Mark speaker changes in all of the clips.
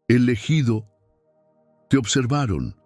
Speaker 1: elegido. Te observaron,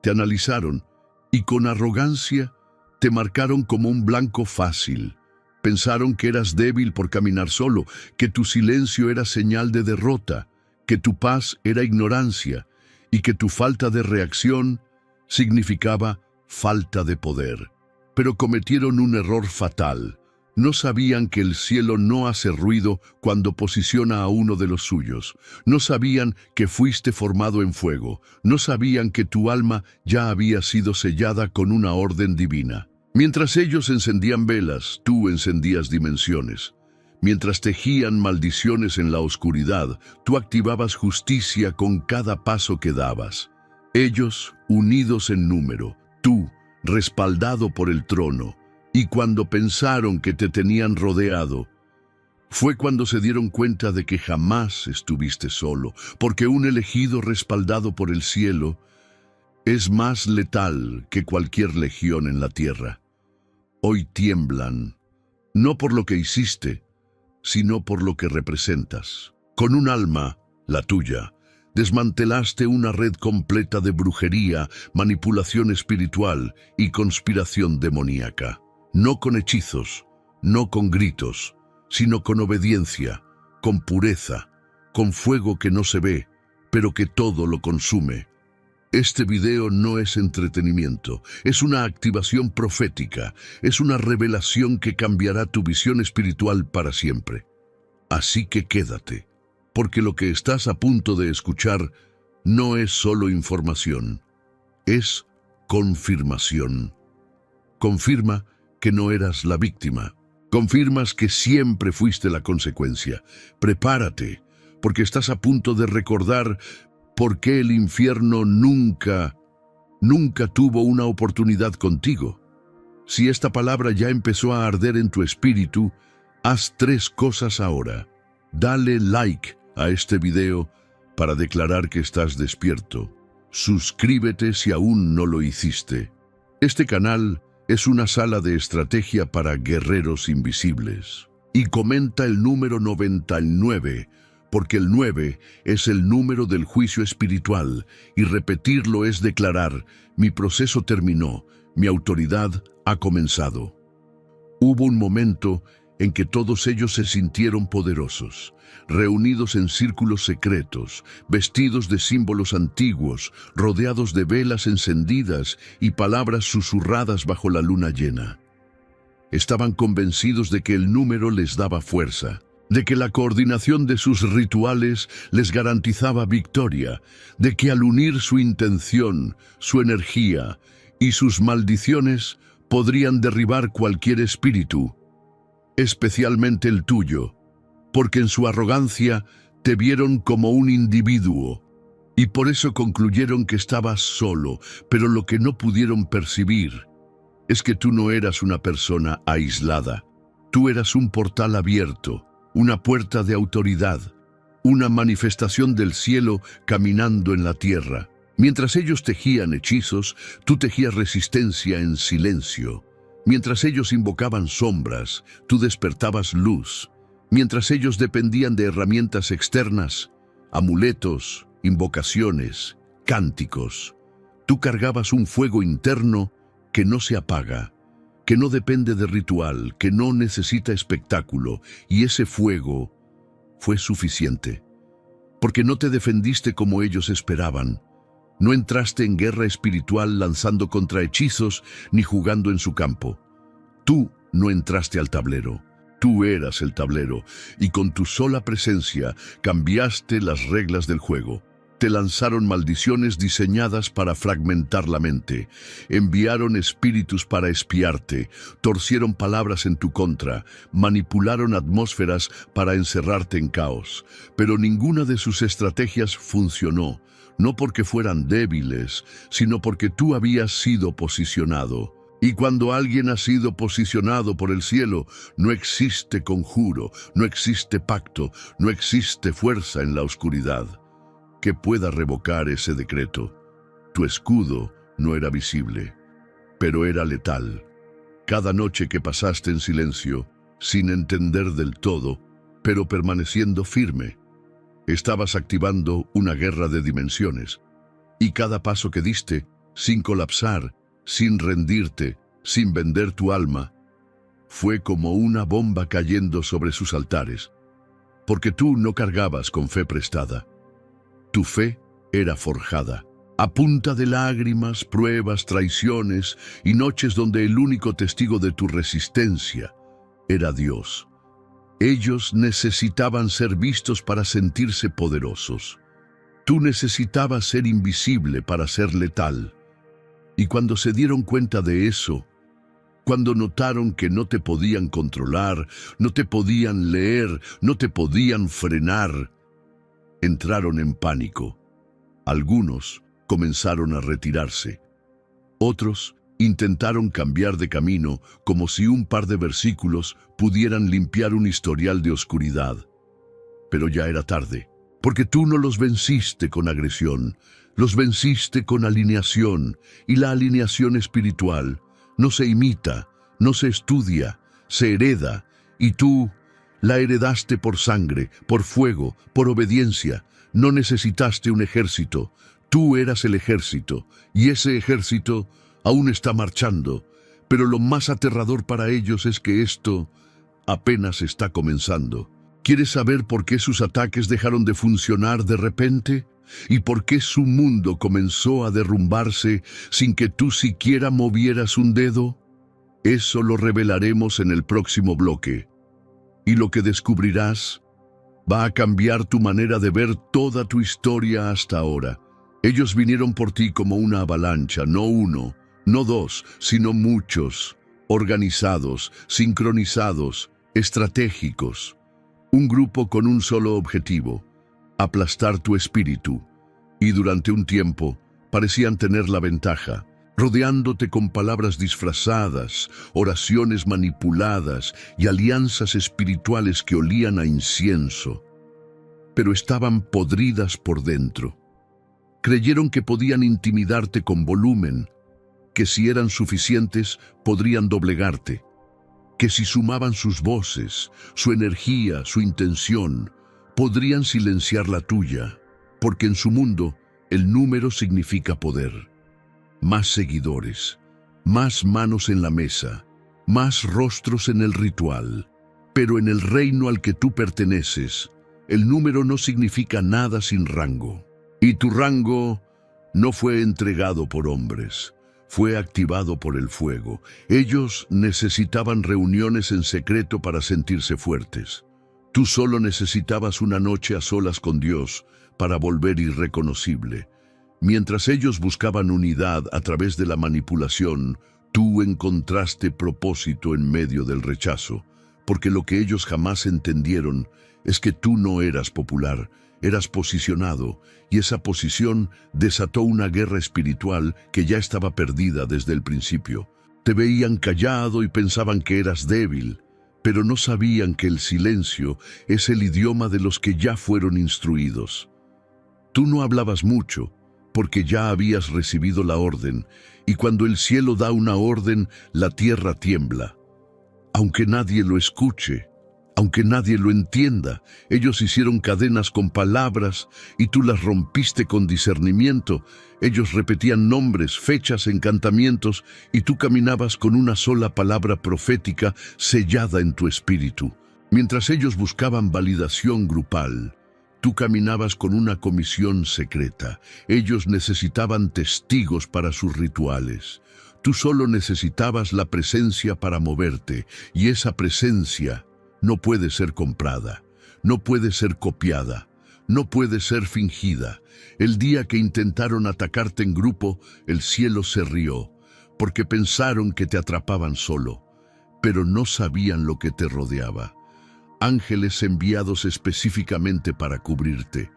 Speaker 1: te analizaron y con arrogancia te marcaron como un blanco fácil. Pensaron que eras débil por caminar solo, que tu silencio era señal de derrota, que tu paz era ignorancia y que tu falta de reacción significaba falta de poder. Pero cometieron un error fatal. No sabían que el cielo no hace ruido cuando posiciona a uno de los suyos. No sabían que fuiste formado en fuego. No sabían que tu alma ya había sido sellada con una orden divina. Mientras ellos encendían velas, tú encendías dimensiones. Mientras tejían maldiciones en la oscuridad, tú activabas justicia con cada paso que dabas. Ellos, unidos en número, tú, respaldado por el trono, y cuando pensaron que te tenían rodeado, fue cuando se dieron cuenta de que jamás estuviste solo, porque un elegido respaldado por el cielo es más letal que cualquier legión en la tierra. Hoy tiemblan, no por lo que hiciste, sino por lo que representas. Con un alma, la tuya, desmantelaste una red completa de brujería, manipulación espiritual y conspiración demoníaca. No con hechizos, no con gritos, sino con obediencia, con pureza, con fuego que no se ve, pero que todo lo consume. Este video no es entretenimiento, es una activación profética, es una revelación que cambiará tu visión espiritual para siempre. Así que quédate, porque lo que estás a punto de escuchar no es solo información, es confirmación. Confirma que no eras la víctima. Confirmas que siempre fuiste la consecuencia. Prepárate, porque estás a punto de recordar por qué el infierno nunca tuvo una oportunidad contigo. Si esta palabra ya empezó a arder en tu espíritu, haz 3 cosas ahora. Dale like a este video para declarar que estás despierto. Suscríbete si aún no lo hiciste. Este canal es una sala de estrategia para guerreros invisibles. Y comenta el número 99, porque el 9 es el número del juicio espiritual, y repetirlo es declarar: mi proceso terminó, mi autoridad ha comenzado. Hubo un momento en que todos ellos se sintieron poderosos, reunidos en círculos secretos, vestidos de símbolos antiguos, rodeados de velas encendidas y palabras susurradas bajo la luna llena. Estaban convencidos de que el número les daba fuerza, de que la coordinación de sus rituales les garantizaba victoria, de que al unir su intención, su energía y sus maldiciones podrían derribar cualquier espíritu, especialmente el tuyo, porque en su arrogancia te vieron como un individuo, y por eso concluyeron que estabas solo, pero lo que no pudieron percibir es que tú no eras una persona aislada. Tú eras un portal abierto, una puerta de autoridad, una manifestación del cielo caminando en la tierra. Mientras ellos tejían hechizos, tú tejías resistencia en silencio. Mientras ellos invocaban sombras, tú despertabas luz. Mientras ellos dependían de herramientas externas, amuletos, invocaciones, cánticos, tú cargabas un fuego interno que no se apaga, que no depende de ritual, que no necesita espectáculo, y ese fuego fue suficiente. Porque no te defendiste como ellos esperaban. No entraste en guerra espiritual lanzando contra hechizos ni jugando en su campo. Tú no entraste al tablero. Tú eras el tablero, y con tu sola presencia cambiaste las reglas del juego. Te lanzaron maldiciones diseñadas para fragmentar la mente. Enviaron espíritus para espiarte. Torcieron palabras en tu contra. Manipularon atmósferas para encerrarte en caos. Pero ninguna de sus estrategias funcionó. No porque fueran débiles, sino porque tú habías sido posicionado. Y cuando alguien ha sido posicionado por el cielo, no existe conjuro, no existe pacto, no existe fuerza en la oscuridad que pueda revocar ese decreto. Tu escudo no era visible, pero era letal. Cada noche que pasaste en silencio, sin entender del todo, pero permaneciendo firme, Estabas activando una guerra de dimensiones, y cada paso que diste, sin colapsar, sin rendirte, sin vender tu alma, fue como una bomba cayendo sobre sus altares, porque tú no cargabas con fe prestada. Tu fe era forjada, a punta de lágrimas, pruebas, traiciones y noches donde el único testigo de tu resistencia era Dios. Ellos necesitaban ser vistos para sentirse poderosos. Tú necesitabas ser invisible para ser letal. Y cuando se dieron cuenta de eso, cuando notaron que no te podían controlar, no te podían leer, no te podían frenar, entraron en pánico. Algunos comenzaron a retirarse. Otros intentaron cambiar de camino como si un par de versículos pudieran limpiar un historial de oscuridad. Pero ya era tarde, porque tú no los venciste con agresión, los venciste con alineación, y la alineación espiritual no se imita, no se estudia, se hereda, y tú la heredaste por sangre, por fuego, por obediencia. No necesitaste un ejército, tú eras el ejército, y ese ejército aún está marchando, pero lo más aterrador para ellos es que esto apenas está comenzando. ¿Quieres saber por qué sus ataques dejaron de funcionar de repente? ¿Y por qué su mundo comenzó a derrumbarse sin que tú siquiera movieras un dedo? Eso lo revelaremos en el próximo bloque. Y lo que descubrirás va a cambiar tu manera de ver toda tu historia hasta ahora. Ellos vinieron por ti como una avalancha, no uno, no dos, sino muchos, organizados, sincronizados, estratégicos. Un grupo con un solo objetivo: aplastar tu espíritu. Y durante un tiempo parecían tener la ventaja, rodeándote con palabras disfrazadas, oraciones manipuladas y alianzas espirituales que olían a incienso. Pero estaban podridas por dentro. Creyeron que podían intimidarte con volumen, que si eran suficientes podrían doblegarte, que si sumaban sus voces, su energía, su intención, podrían silenciar la tuya, porque en su mundo el número significa poder. Más seguidores, más manos en la mesa, más rostros en el ritual. Pero en el reino al que tú perteneces, el número no significa nada sin rango. Y tu rango no fue entregado por hombres, fue activado por el fuego. Ellos necesitaban reuniones en secreto para sentirse fuertes. Tú solo necesitabas una noche a solas con Dios para volver irreconocible. Mientras ellos buscaban unidad a través de la manipulación, tú encontraste propósito en medio del rechazo, porque lo que ellos jamás entendieron es que tú no eras popular, eras posicionado, y esa posición desató una guerra espiritual que ya estaba perdida desde el principio. Te veían callado y pensaban que eras débil, pero no sabían que el silencio es el idioma de los que ya fueron instruidos. Tú no hablabas mucho, porque ya habías recibido la orden, y cuando el cielo da una orden, la tierra tiembla. Aunque nadie lo escuche, aunque nadie lo entienda, ellos hicieron cadenas con palabras y tú las rompiste con discernimiento. Ellos repetían nombres, fechas, encantamientos, y tú caminabas con una sola palabra profética sellada en tu espíritu. Mientras ellos buscaban validación grupal, tú caminabas con una comisión secreta. Ellos necesitaban testigos para sus rituales. Tú solo necesitabas la presencia para moverte, y esa presencia no puede ser comprada, no puede ser copiada, no puede ser fingida. El día que intentaron atacarte en grupo, el cielo se rió, porque pensaron que te atrapaban solo, pero no sabían lo que te rodeaba. Ángeles enviados específicamente para cubrirte,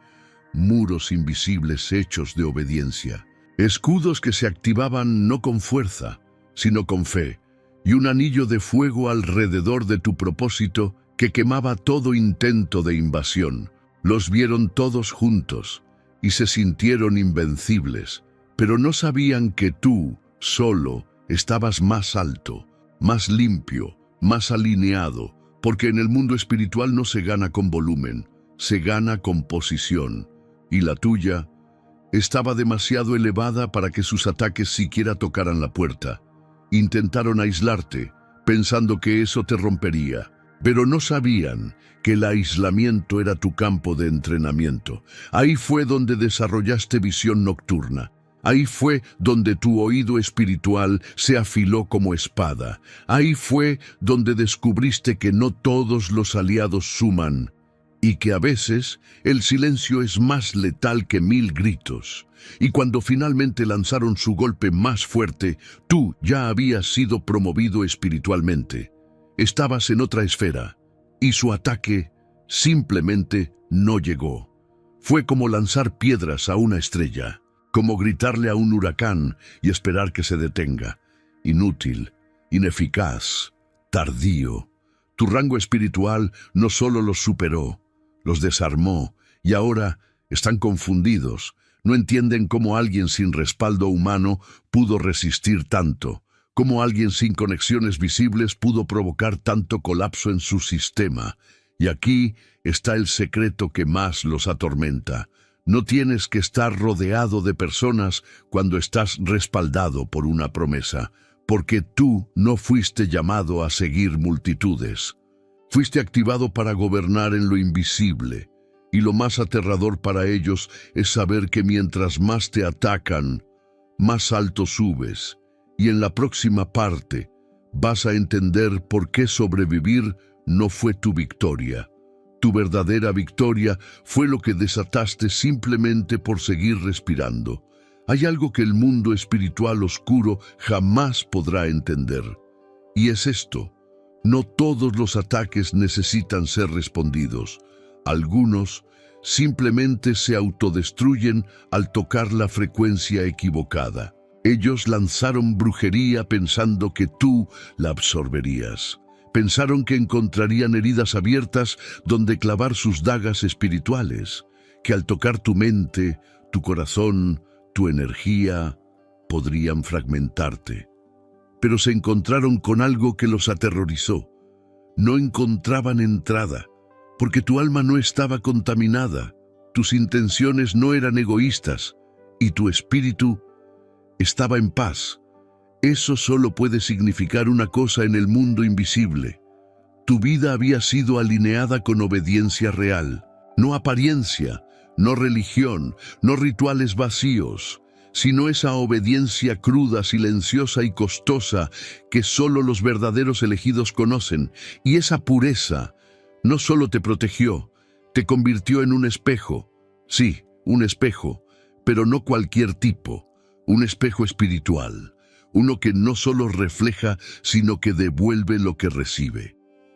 Speaker 1: muros invisibles hechos de obediencia, escudos que se activaban no con fuerza, sino con fe, y un anillo de fuego alrededor de tu propósito que quemaba todo intento de invasión. Los vieron todos juntos y se sintieron invencibles, pero no sabían que tú, solo, estabas más alto, más limpio, más alineado, porque en el mundo espiritual no se gana con volumen, se gana con posición, y la tuya estaba demasiado elevada para que sus ataques siquiera tocaran la puerta. Intentaron aislarte, pensando que eso te rompería, pero no sabían que el aislamiento era tu campo de entrenamiento. Ahí fue donde desarrollaste visión nocturna. Ahí fue donde tu oído espiritual se afiló como espada. Ahí fue donde descubriste que no todos los aliados suman y que a veces el silencio es más letal que 1000 gritos. Y cuando finalmente lanzaron su golpe más fuerte, tú ya habías sido promovido espiritualmente. Estabas en otra esfera y su ataque simplemente no llegó. Fue como lanzar piedras a una estrella, como gritarle a un huracán y esperar que se detenga. Inútil, ineficaz, tardío. Tu rango espiritual no solo los superó, los desarmó y ahora están confundidos. No entienden cómo alguien sin respaldo humano pudo resistir tanto, cómo alguien sin conexiones visibles pudo provocar tanto colapso en su sistema. Y aquí está el secreto que más los atormenta. No tienes que estar rodeado de personas cuando estás respaldado por una promesa, porque tú no fuiste llamado a seguir multitudes. Fuiste activado para gobernar en lo invisible, y lo más aterrador para ellos es saber que mientras más te atacan, más alto subes, y en la próxima parte vas a entender por qué sobrevivir no fue tu victoria. Tu verdadera victoria fue lo que desataste simplemente por seguir respirando. Hay algo que el mundo espiritual oscuro jamás podrá entender, y es esto. No todos los ataques necesitan ser respondidos. Algunos simplemente se autodestruyen al tocar la frecuencia equivocada. Ellos lanzaron brujería pensando que tú la absorberías. Pensaron que encontrarían heridas abiertas donde clavar sus dagas espirituales, que al tocar tu mente, tu corazón, tu energía, podrían fragmentarte. Pero se encontraron con algo que los aterrorizó. No encontraban entrada, porque tu alma no estaba contaminada, tus intenciones no eran egoístas, y tu espíritu estaba en paz. Eso solo puede significar una cosa en el mundo invisible. Tu vida había sido alineada con obediencia real, no apariencia, no religión, no rituales vacíos, sino esa obediencia cruda, silenciosa y costosa que solo los verdaderos elegidos conocen. Y esa pureza no solo te protegió, te convirtió en un espejo. Sí, un espejo, pero no cualquier tipo, un espejo espiritual. Uno que no solo refleja, sino que devuelve lo que recibe.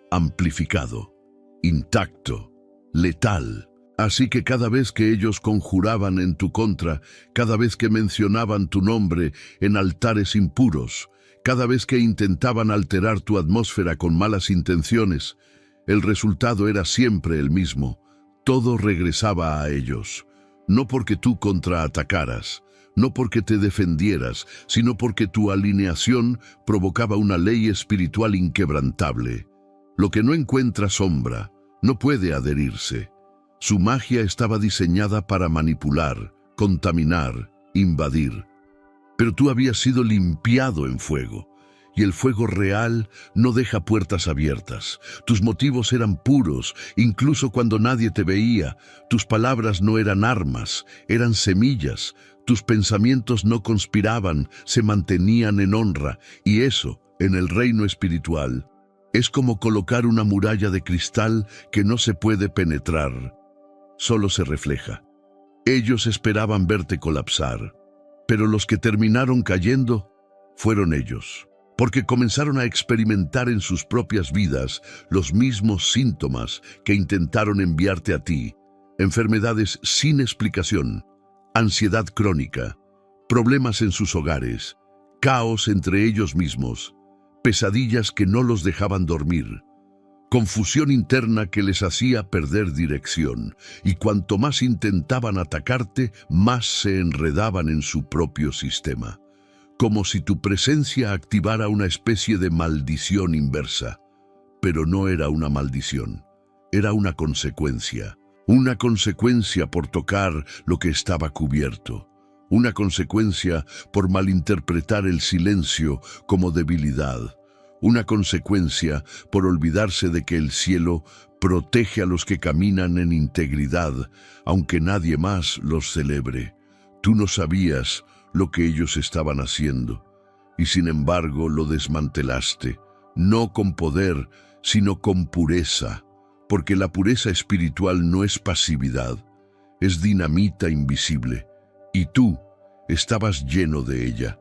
Speaker 1: Amplificado, intacto, letal. Así que cada vez que ellos conjuraban en tu contra, cada vez que mencionaban tu nombre en altares impuros, cada vez que intentaban alterar tu atmósfera con malas intenciones, el resultado era siempre el mismo. Todo regresaba a ellos. No porque tú contraatacaras, no porque te defendieras, sino porque tu alineación provocaba una ley espiritual inquebrantable. Lo que no encuentra sombra no puede adherirse. Su magia estaba diseñada para manipular, contaminar, invadir. Pero tú habías sido limpiado en fuego, y el fuego real no deja puertas abiertas. Tus motivos eran puros, incluso cuando nadie te veía. Tus palabras no eran armas, eran semillas. Tus pensamientos no conspiraban, se mantenían en honra, y eso, en el reino espiritual, es como colocar una muralla de cristal que no se puede penetrar, solo se refleja. Ellos esperaban verte colapsar, pero los que terminaron cayendo fueron ellos, porque comenzaron a experimentar en sus propias vidas los mismos síntomas que intentaron enviarte a ti: enfermedades sin explicación, ansiedad crónica, problemas en sus hogares, caos entre ellos mismos, pesadillas que no los dejaban dormir, confusión interna que les hacía perder dirección, y cuanto más intentaban atacarte, más se enredaban en su propio sistema, como si tu presencia activara una especie de maldición inversa. Pero no era una maldición, era una consecuencia, una consecuencia por tocar lo que estaba cubierto, una consecuencia por malinterpretar el silencio como debilidad, una consecuencia por olvidarse de que el cielo protege a los que caminan en integridad, aunque nadie más los celebre. Tú no sabías lo que ellos estaban haciendo, y sin embargo lo desmantelaste, no con poder, sino con pureza, porque la pureza espiritual no es pasividad, es dinamita invisible, y tú estabas lleno de ella.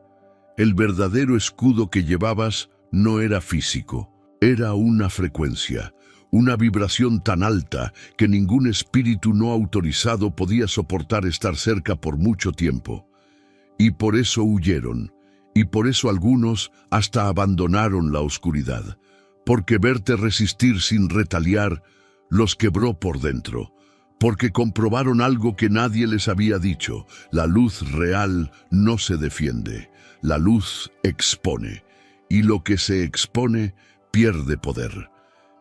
Speaker 1: El verdadero escudo que llevabas no era físico, era una frecuencia, una vibración tan alta que ningún espíritu no autorizado podía soportar estar cerca por mucho tiempo. Y por eso huyeron, y por eso algunos hasta abandonaron la oscuridad, porque verte resistir sin retaliar los quebró por dentro, porque comprobaron algo que nadie les había dicho: la luz real no se defiende, la luz expone, y lo que se expone pierde poder.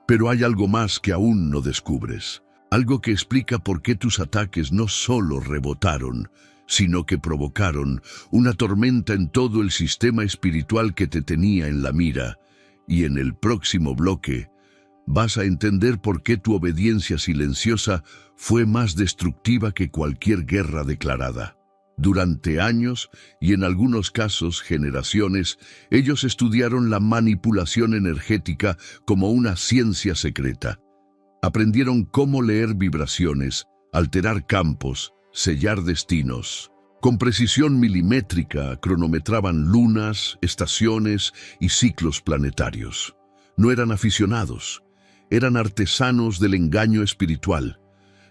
Speaker 1: Pero hay algo más que aún no descubres, algo que explica por qué tus ataques no solo rebotaron, sino que provocaron una tormenta en todo el sistema espiritual que te tenía en la mira. Y en el próximo bloque vas a entender por qué tu obediencia silenciosa fue más destructiva que cualquier guerra declarada. Durante años, y en algunos casos generaciones, ellos estudiaron la manipulación energética como una ciencia secreta. Aprendieron cómo leer vibraciones, alterar campos, sellar destinos. Con precisión milimétrica cronometraban lunas, estaciones y ciclos planetarios. No eran aficionados, eran artesanos del engaño espiritual.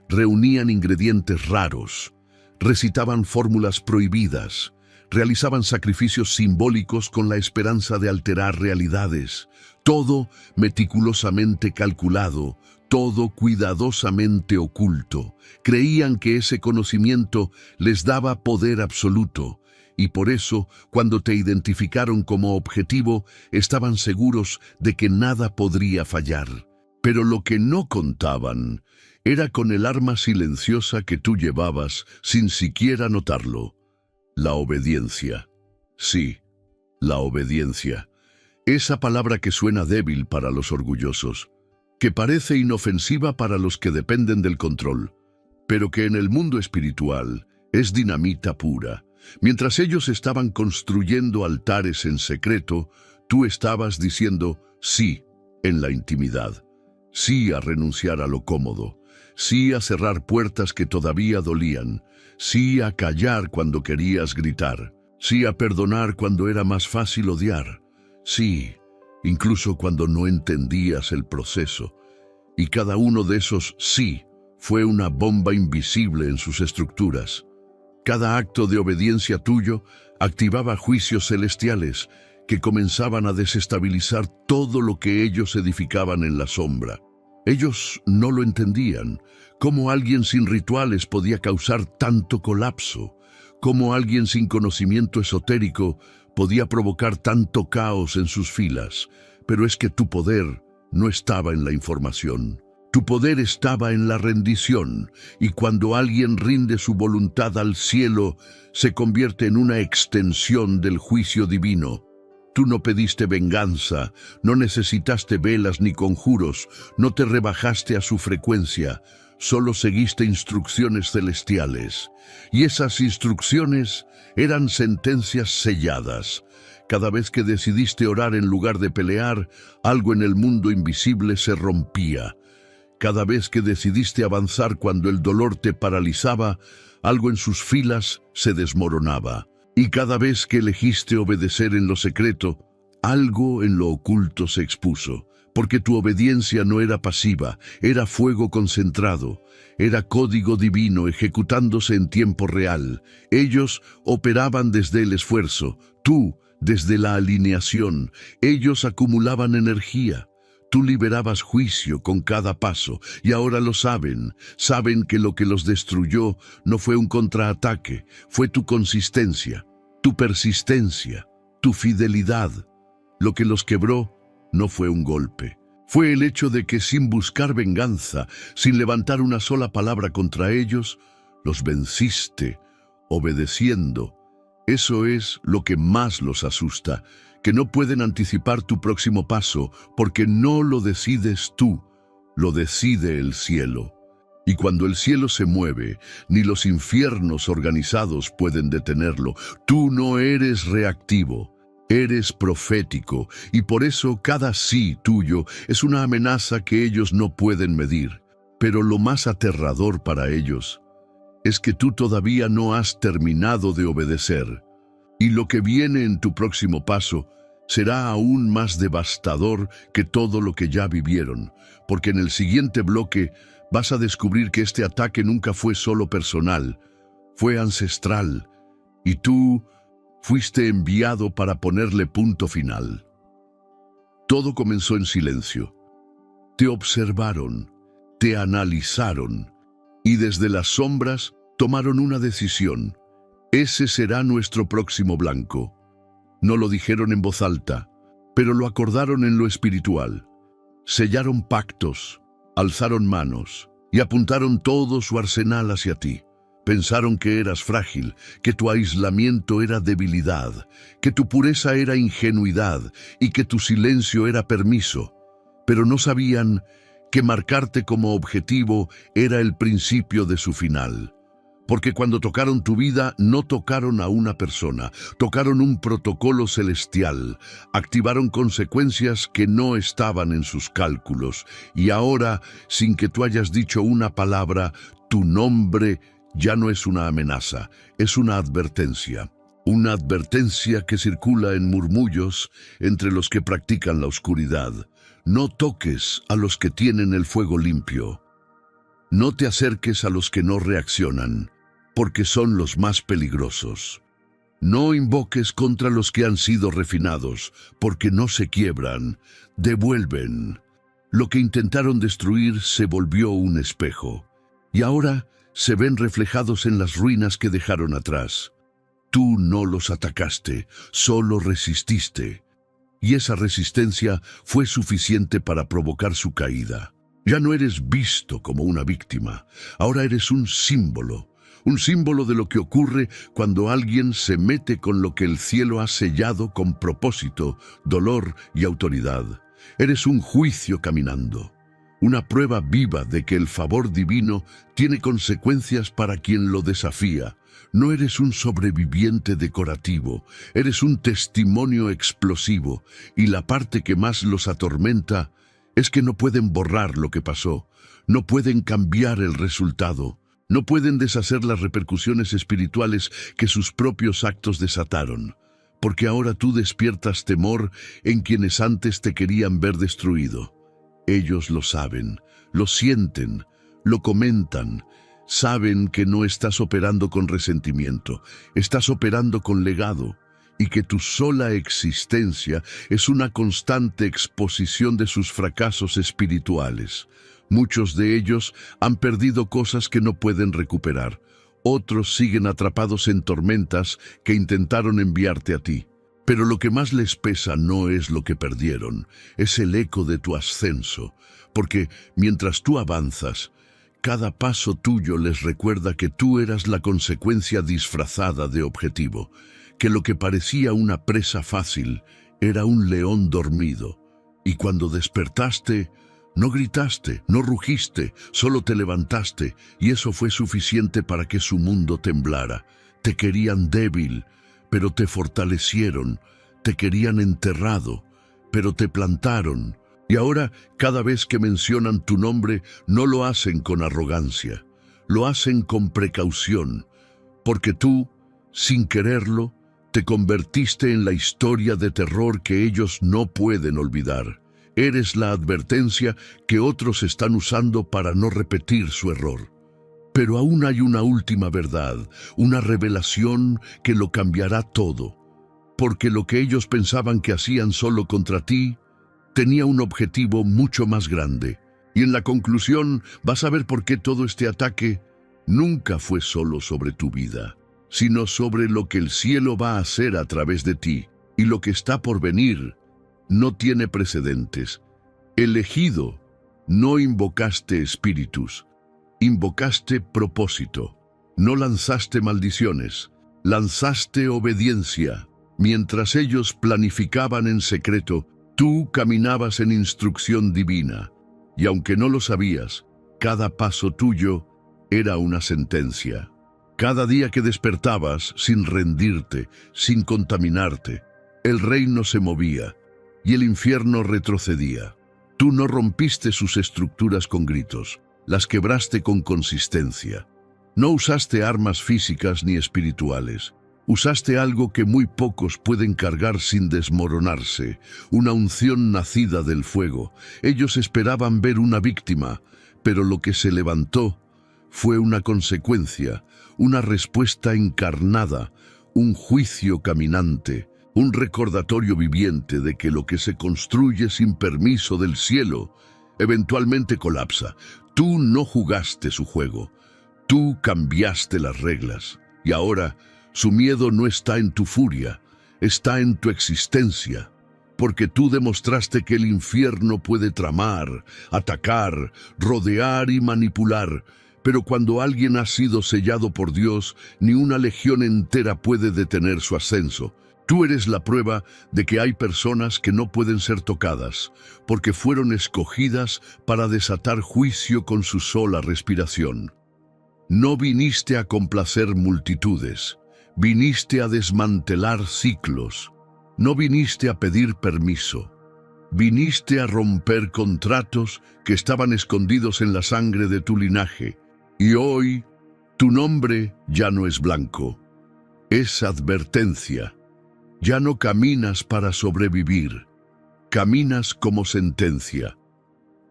Speaker 1: Reunían ingredientes raros, recitaban fórmulas prohibidas, realizaban sacrificios simbólicos con la esperanza de alterar realidades. Todo meticulosamente calculado, todo cuidadosamente oculto. Creían que ese conocimiento les daba poder absoluto, y por eso, cuando te identificaron como objetivo, estaban seguros de que nada podría fallar. Pero lo que no contaban era con el arma silenciosa que tú llevabas sin siquiera notarlo: la obediencia. Sí, la obediencia. Esa palabra que suena débil para los orgullosos, que parece inofensiva para los que dependen del control, pero que en el mundo espiritual es dinamita pura. Mientras ellos estaban construyendo altares en secreto, tú estabas diciendo sí en la intimidad, sí a renunciar a lo cómodo, sí a cerrar puertas que todavía dolían, sí a callar cuando querías gritar, sí a perdonar cuando era más fácil odiar, sí, incluso cuando no entendías el proceso. Y cada uno de esos sí fue una bomba invisible en sus estructuras. Cada acto de obediencia tuyo activaba juicios celestiales que comenzaban a desestabilizar todo lo que ellos edificaban en la sombra. Ellos no lo entendían. ¿Cómo alguien sin rituales podía causar tanto colapso? ¿Cómo alguien sin conocimiento esotérico podía provocar tanto caos en sus filas? Pero es que tu poder no estaba en la información. Tu poder estaba en la rendición, y cuando alguien rinde su voluntad al cielo, se convierte en una extensión del juicio divino. Tú no pediste venganza, no necesitaste velas ni conjuros, no te rebajaste a su frecuencia, solo seguiste instrucciones celestiales. Y esas instrucciones eran sentencias selladas. Cada vez que decidiste orar en lugar de pelear, algo en el mundo invisible se rompía. Cada vez que decidiste avanzar cuando el dolor te paralizaba, algo en sus filas se desmoronaba. Y cada vez que elegiste obedecer en lo secreto, algo en lo oculto se expuso. Porque tu obediencia no era pasiva, era fuego concentrado, era código divino ejecutándose en tiempo real. Ellos operaban desde el esfuerzo, tú desde la alineación. Ellos acumulaban energía. Tú liberabas juicio con cada paso, y ahora lo saben. Saben que lo que los destruyó no fue un contraataque, fue tu consistencia, tu persistencia, tu fidelidad. Lo que los quebró no fue un golpe, Fue el hecho de que sin buscar venganza, sin levantar una sola palabra contra ellos, los venciste, obedeciendo. Eso es lo que más los asusta, que no pueden anticipar tu próximo paso, porque no lo decides tú, lo decide el cielo. Y cuando el cielo se mueve, ni los infiernos organizados pueden detenerlo. Tú no eres reactivo, eres profético, y por eso cada sí tuyo es una amenaza que ellos no pueden medir. Pero lo más aterrador para ellos es que tú todavía no has terminado de obedecer. Y lo que viene en tu próximo paso será aún más devastador que todo lo que ya vivieron, porque en el siguiente bloque vas a descubrir que este ataque nunca fue solo personal, fue ancestral, y tú fuiste enviado para ponerle punto final. Todo comenzó en silencio. Te observaron, te analizaron, y desde las sombras tomaron una decisión. Ese será nuestro próximo blanco. No lo dijeron en voz alta, pero lo acordaron en lo espiritual. Sellaron pactos, alzaron manos y apuntaron todo su arsenal hacia ti. Pensaron que eras frágil, que tu aislamiento era debilidad, que tu pureza era ingenuidad y que tu silencio era permiso. Pero no sabían que marcarte como objetivo era el principio de su final. Porque cuando tocaron tu vida, no tocaron a una persona, tocaron un protocolo celestial, activaron consecuencias que no estaban en sus cálculos, y ahora, sin que tú hayas dicho una palabra, tu nombre ya no es una amenaza, es una advertencia. Una advertencia que circula en murmullos entre los que practican la oscuridad. No toques a los que tienen el fuego limpio. No te acerques a los que no reaccionan, porque son los más peligrosos. No invoques contra los que han sido refinados, porque no se quiebran, devuelven. Lo que intentaron destruir se volvió un espejo, y ahora se ven reflejados en las ruinas que dejaron atrás. Tú no los atacaste, solo resististe, y esa resistencia fue suficiente para provocar su caída. Ya no eres visto como una víctima, ahora eres un símbolo de lo que ocurre cuando alguien se mete con lo que el cielo ha sellado con propósito, dolor y autoridad. Eres un juicio caminando, una prueba viva de que el favor divino tiene consecuencias para quien lo desafía. No eres un sobreviviente decorativo, eres un testimonio explosivo, y la parte que más los atormenta es que no pueden borrar lo que pasó, no pueden cambiar el resultado, no pueden deshacer las repercusiones espirituales que sus propios actos desataron, porque ahora tú despiertas temor en quienes antes te querían ver destruido. Ellos lo saben, lo sienten, lo comentan, saben que no estás operando con resentimiento, estás operando con legado, y que tu sola existencia es una constante exposición de sus fracasos espirituales. Muchos de ellos han perdido cosas que no pueden recuperar. Otros siguen atrapados en tormentas que intentaron enviarte a ti. Pero lo que más les pesa no es lo que perdieron, es el eco de tu ascenso, porque mientras tú avanzas, cada paso tuyo les recuerda que tú eras la consecuencia disfrazada de objetivo, que lo que parecía una presa fácil era un león dormido, y cuando despertaste, no gritaste, no rugiste, solo te levantaste, y eso fue suficiente para que su mundo temblara. Te querían débil, pero te fortalecieron, te querían enterrado, pero te plantaron, y ahora cada vez que mencionan tu nombre no lo hacen con arrogancia, lo hacen con precaución, porque tú, sin quererlo, te convertiste en la historia de terror que ellos no pueden olvidar. Eres la advertencia que otros están usando para no repetir su error. Pero aún hay una última verdad, una revelación que lo cambiará todo. Porque lo que ellos pensaban que hacían solo contra ti, tenía un objetivo mucho más grande. Y en la conclusión vas a ver por qué todo este ataque nunca fue solo sobre tu vida, sino sobre lo que el cielo va a hacer a través de ti. Y lo que está por venir no tiene precedentes. Elegido, no invocaste espíritus, invocaste propósito. No lanzaste maldiciones, lanzaste obediencia. Mientras ellos planificaban en secreto, tú caminabas en instrucción divina. Y aunque no lo sabías, cada paso tuyo era una sentencia. Cada día que despertabas sin rendirte, sin contaminarte, el reino se movía y el infierno retrocedía. Tú no rompiste sus estructuras con gritos, las quebraste con consistencia. No usaste armas físicas ni espirituales. Usaste algo que muy pocos pueden cargar sin desmoronarse, una unción nacida del fuego. Ellos esperaban ver una víctima, pero lo que se levantó fue una consecuencia, una respuesta encarnada, un juicio caminante, un recordatorio viviente de que lo que se construye sin permiso del cielo eventualmente colapsa. Tú no jugaste su juego, tú cambiaste las reglas, y ahora su miedo no está en tu furia, está en tu existencia, porque tú demostraste que el infierno puede tramar, atacar, rodear y manipular, pero cuando alguien ha sido sellado por Dios, ni una legión entera puede detener su ascenso. Tú eres la prueba de que hay personas que no pueden ser tocadas, porque fueron escogidas para desatar juicio con su sola respiración. No viniste a complacer multitudes, viniste a desmantelar ciclos. No viniste a pedir permiso, viniste a romper contratos que estaban escondidos en la sangre de tu linaje. Y hoy, tu nombre ya no es blanco, es advertencia. Ya no caminas para sobrevivir, caminas como sentencia.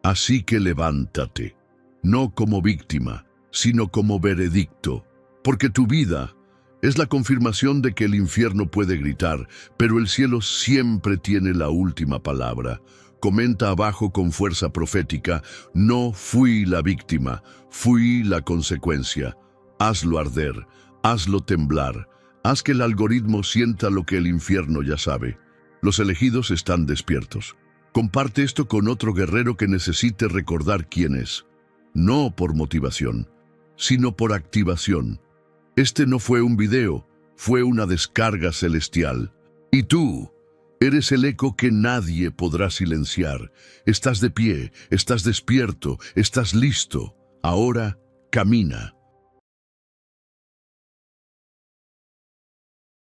Speaker 1: Así que levántate, no como víctima, sino como veredicto, porque tu vida es la confirmación de que el infierno puede gritar, pero el cielo siempre tiene la última palabra. Comenta abajo con fuerza profética: no fui la víctima, fui la consecuencia. Hazlo arder, hazlo temblar, haz que el algoritmo sienta lo que el infierno ya sabe. Los elegidos están despiertos. Comparte esto con otro guerrero que necesite recordar quién es. No por motivación, sino por activación. Este no fue un video, fue una descarga celestial. Y tú eres el eco que nadie podrá silenciar. Estás de pie, estás despierto, estás listo. Ahora camina.